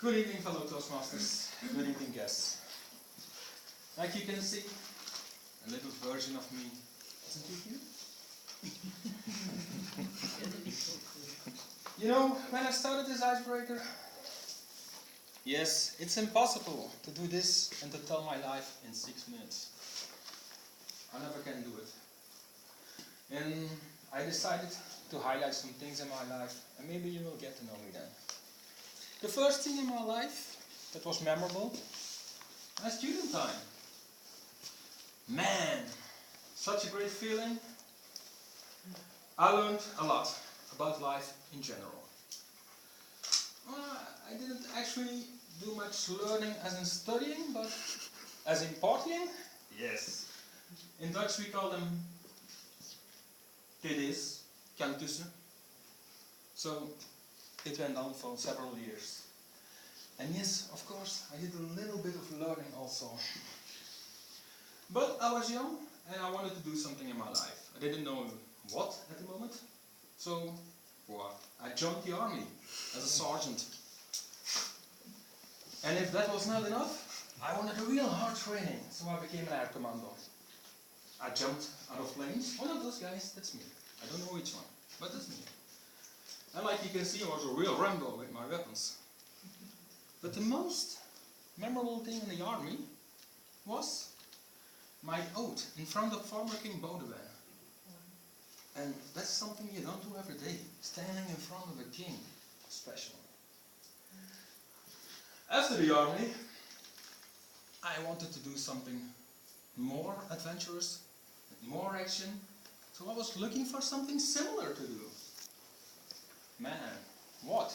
Good evening, fellow Toastmasters. Good evening, guests. Like you can see, a little version of me. Isn't it cute? You know, when I started this icebreaker, yes, it's impossible to do this and to tell my life in 6 minutes. I never can do it. And I decided to highlight some things in my life, and maybe you will get to know me then. The first thing in my life that was memorable, my student time. Man, such a great feeling. I learned a lot about life in general. I didn't actually do much learning as in studying, but as in partying. Yes. In Dutch we call them TD's, kantussen. So it went on for several years. And yes, of course, I did a little bit of learning also. But I was young and I wanted to do something in my life. I didn't know what at the moment. So I joined the army as a sergeant. And if that was not enough, I wanted a real hard training, so I became an air commando. I jumped out of planes. One of those guys, that's me. I don't know which one, but that's me. And like you can see, I was a real Rambo with my weapons. But the most memorable thing in the army was my oath in front of former King Baudouin. And that's something you don't do every day, standing in front of a king, special. After the army, I wanted to do something more adventurous, more action, so I was looking for something similar to do. Man, what?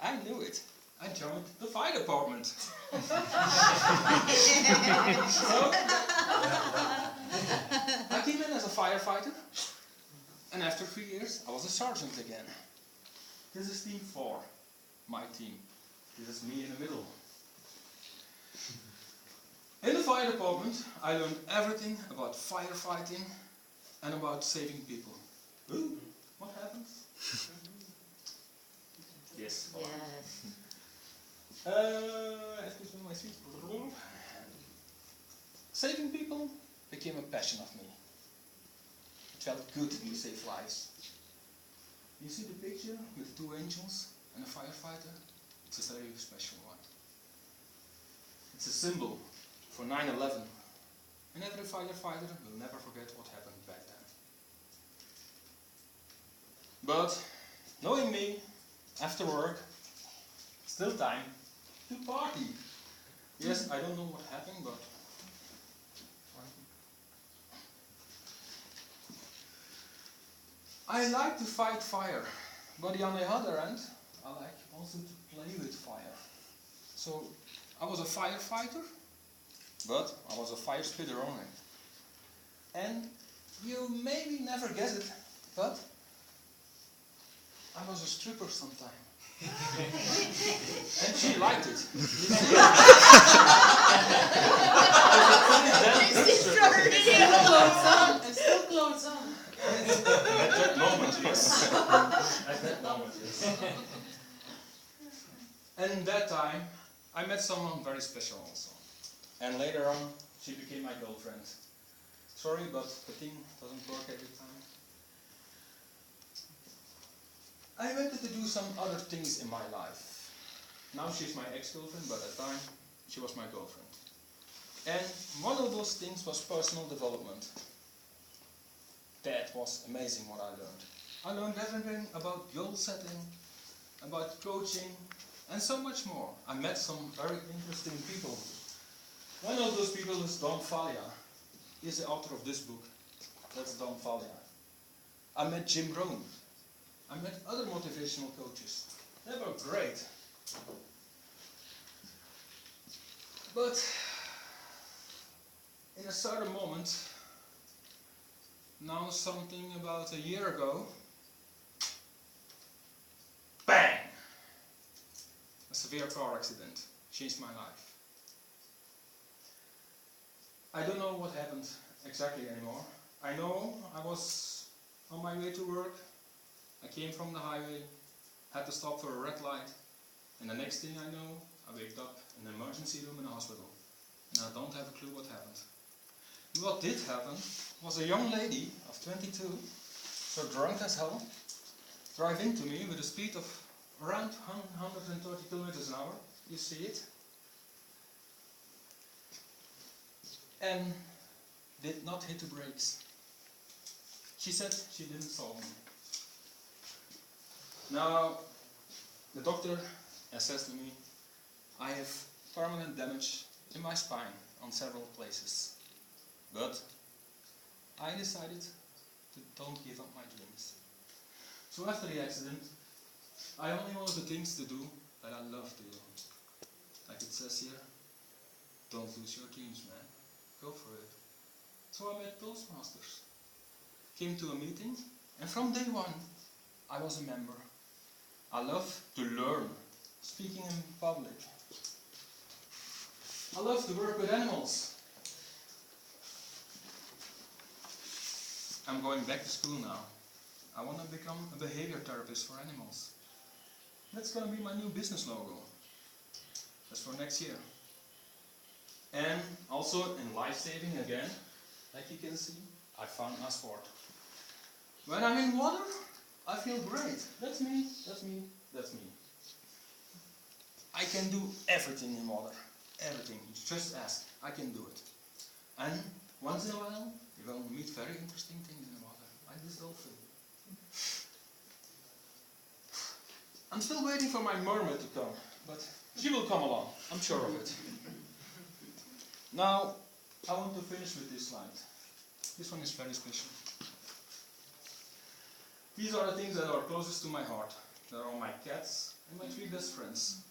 I knew it. I joined the fire department. So, I came in as a firefighter, and after 3 years, I was a sergeant again. This is team 4, my team. This is me in the middle. In the fire department, I learned everything about firefighting and about saving people. Ooh, what happens? Yes. Yes. Excuse me, my seat. Saving people became a passion of me. It felt good to save lives. You see the picture with 2 angels and a firefighter? It's a very special one. It's a symbol for 9/11. And every firefighter will never forget what happened back then. But, knowing me, after work, still time to party. Yes, I don't know what happened, but I like to fight fire, but on the other hand, I like also to play with fire. So I was a firefighter, but I was a fire spitter only. And you maybe never guess it, but I was a stripper sometime. And she liked it. And still clothes on. At that moment, yes. At that moment, yes. And that time, I met someone very special also. And later on, she became my girlfriend. Sorry, but the thing doesn't work every time. I wanted to do some other things in my life. Now she's my ex-girlfriend, but at the time, she was my girlfriend. And one of those things was personal development. That was amazing what I learned. I learned everything about goal setting, about coaching, and so much more. I met some very interesting people. One of those people is Don Falia. He's the author of this book. That's Don Falia. I met Jim Rohn. I met other motivational coaches. They were great. But in a certain moment, now something about a year ago, bang! A severe car accident changed my life. I don't know what happened exactly anymore. I know I was on my way to work. I came from the highway, had to stop for a red light, And the next thing I know, I waked up in an emergency room in a hospital. And I don't have a clue what happened. What did happen was a young lady of 22, so drunk as hell, drive into me with a speed of around 130 kilometers an hour. You see it? And did not hit the brakes. She said she didn't saw me. Now, the doctor assessed to me, I have permanent damage in my spine on several places. But I decided to don't give up my dreams. So after the accident, I only wanted the things to do that I love to do. Like it says here, don't lose your dreams, man. Go for it. So I met Toastmasters. Came to a meeting, and from day one, I was a member. I love to learn, speaking in public. I love to work with animals. I'm going back to school now. I want to become a behavior therapist for animals. That's going to be my new business logo. That's for next year. And also in life-saving again, like you can see, I found my sport. When I'm in water, I feel great. That's me, that's me, that's me. I can do everything in water. Everything. Just ask. I can do it. And once in a while, you will meet very interesting things in the water, like this dolphin. I'm still waiting for my mermaid to come, but she will come along. I'm sure of it. Now, I want to finish with this slide. This one is very special. These are the things that are closest to my heart. They are my cats and my 3 best friends.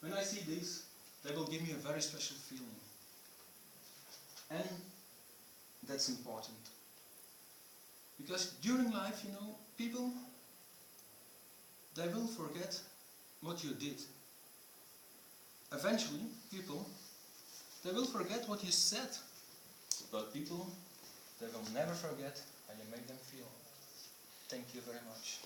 When I see these, they will give me a very special feeling. And that's important. Because during life, you know, people, they will forget what you did. Eventually, people, they will forget what you said. But people, they will never forget how you make them feel. Thank you very much.